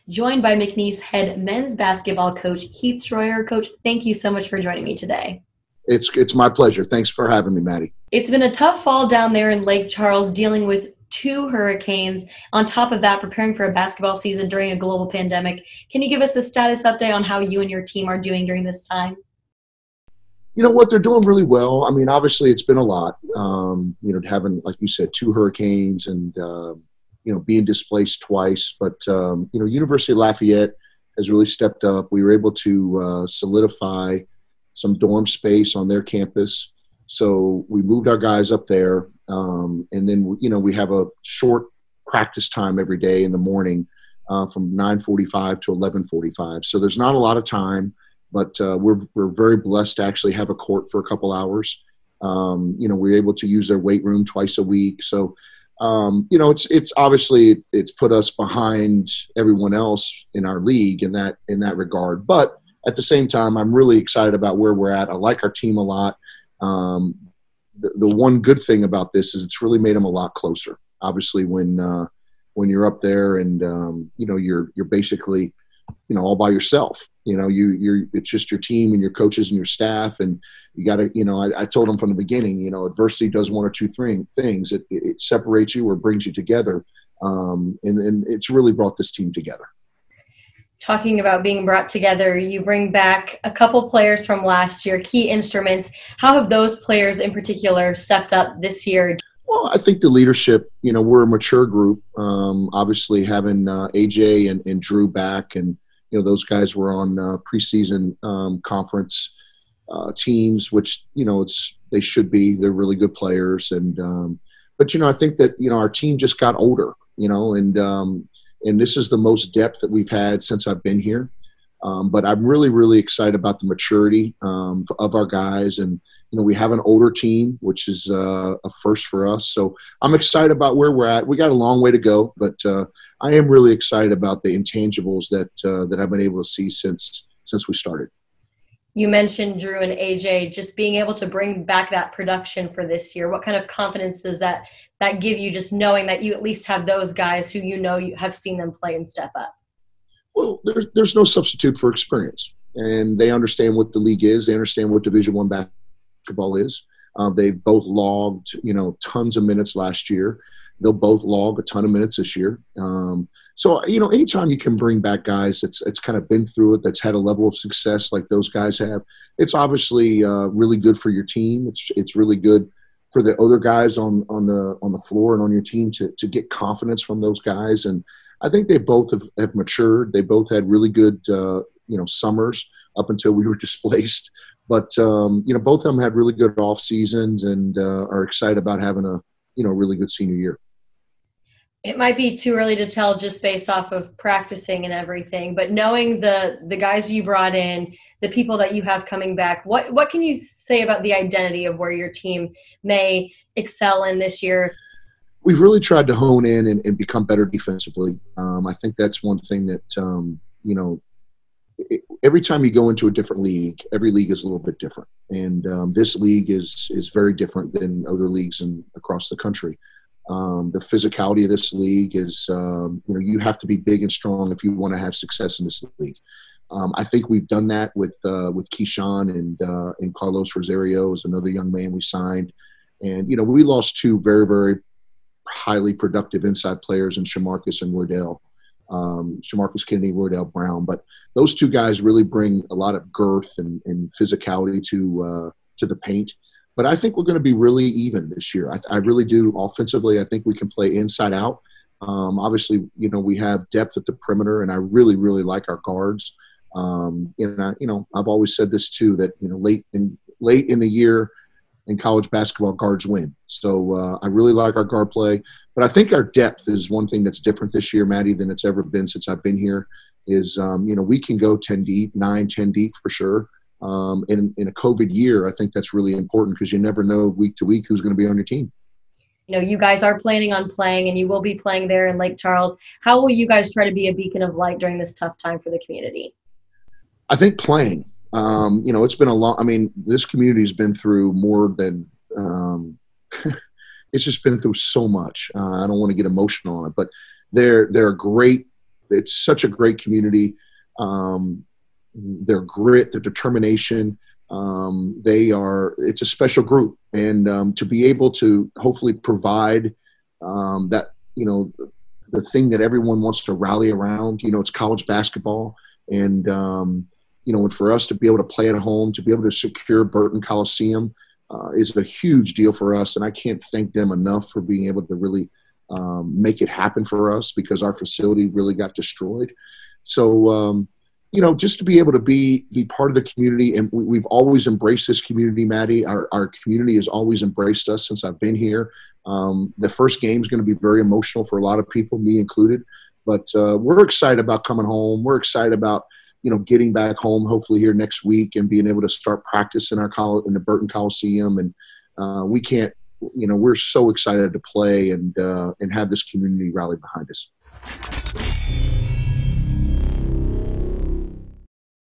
joined by McNeese head men's basketball coach Heath Schroyer. Coach, thank you so much for joining me today. It's my pleasure. Thanks for having me, Maddie. It's been a tough fall down there in Lake Charles, dealing with two hurricanes. On top of that, preparing for a basketball season during a global pandemic. Can you give us a status update on how you and your team are doing during this time? You know what? They're doing really well. I mean, obviously, it's been a lot. Having, like you said, two hurricanes and being displaced twice. But University of Lafayette has really stepped up. We were able to solidify some dorm space on their campus. So we moved our guys up there. And then, we have a short practice time every day in the morning from 9:45 to 11:45. So there's not a lot of time, but we're very blessed to actually have a court for a couple hours. We're able to use their weight room twice a week. So, it's obviously it's put us behind everyone else in our league in that regard. But at the same time, I'm really excited about where we're at. I like our team a lot. The one good thing about this is it's really made them a lot closer. Obviously, when you're up there and you're basically all by yourself. It's just your team and your coaches and your staff, and you got to. I told them from the beginning. Adversity does one or two things. It separates you or brings you together, and it's really brought this team together. Talking about being brought together, you bring back a couple players from last year, key instruments. How have those players in particular stepped up this year? Well, I think the leadership, we're a mature group. Obviously having AJ and Drew back, and, those guys were on preseason conference teams, which, they should be. They're really good players. But I think that, our team just got older, and this is the most depth that we've had since I've been here. But I'm really, really excited about the maturity of our guys. And, we have an older team, which is a first for us. So I'm excited about where we're at. We got a long way to go, but I am really excited about the intangibles that I've been able to see since we started. You mentioned Drew and AJ just being able to bring back that production for this year. What kind of confidence does that give you, just knowing that you at least have those guys who you have seen them play and step up? Well, there's no substitute for experience, and they understand what the league is. They understand what Division I basketball is. They both logged, tons of minutes last year. They'll both log a ton of minutes this year. So anytime you can bring back guys that's kind of been through it, that's had a level of success like those guys have, it's obviously really good for your team. It's really good for the other guys on the floor and on your team to get confidence from those guys. And I think they both have matured. They both had really good summers up until we were displaced. But both of them had really good off seasons and are excited about having a really good senior year. It might be too early to tell just based off of practicing and everything, but knowing the guys you brought in, the people that you have coming back, what can you say about the identity of where your team may excel in this year? We've really tried to hone in and become better defensively. I think that's one thing that, every time you go into a different league, every league is a little bit different. And this league is very different than other leagues across the country. The physicality of this league is, you have to be big and strong if you want to have success in this league. I think we've done that with Keyshawn and Carlos Rosario is another young man we signed. And, we lost two very, very highly productive inside players in Shamarcus and Wardell. Shamarcus Kennedy, Wardell Brown. But those two guys really bring a lot of girth and physicality to the paint. But I think we're going to be really even this year. I really do. Offensively, I think we can play inside out. Obviously, we have depth at the perimeter, and I really, really like our guards. I've always said this too, that late in the year in college basketball, guards win. So I really like our guard play. But I think our depth is one thing that's different this year, Maddie, than it's ever been since I've been here. Is we can go 10 deep, 9, 10 deep for sure. In a COVID year, I think that's really important because you never know week to week who's going to be on your team. You guys are planning on playing, and you will be playing there in Lake Charles. How will you guys try to be a beacon of light during this tough time for the community? I think playing. It's been a long. I mean, this community's been through more than. It's just been through so much. I don't want to get emotional on it, but they're a great it's such a great community. Their grit, their determination. It's a special group. And to be able to hopefully provide that, the thing that everyone wants to rally around, it's college basketball. And, and for us to be able to play at home, to be able to secure Burton Coliseum is a huge deal for us. And I can't thank them enough for being able to really make it happen for us, because our facility really got destroyed. So, just to be able to be part of the community, and we've always embraced this community, Madi. Our community has always embraced us since I've been here. The first game is going to be very emotional for a lot of people, me included. But we're excited about coming home. We're excited about, getting back home hopefully here next week and being able to start practice in in the Burton Coliseum. And we're so excited to play and have this community rally behind us.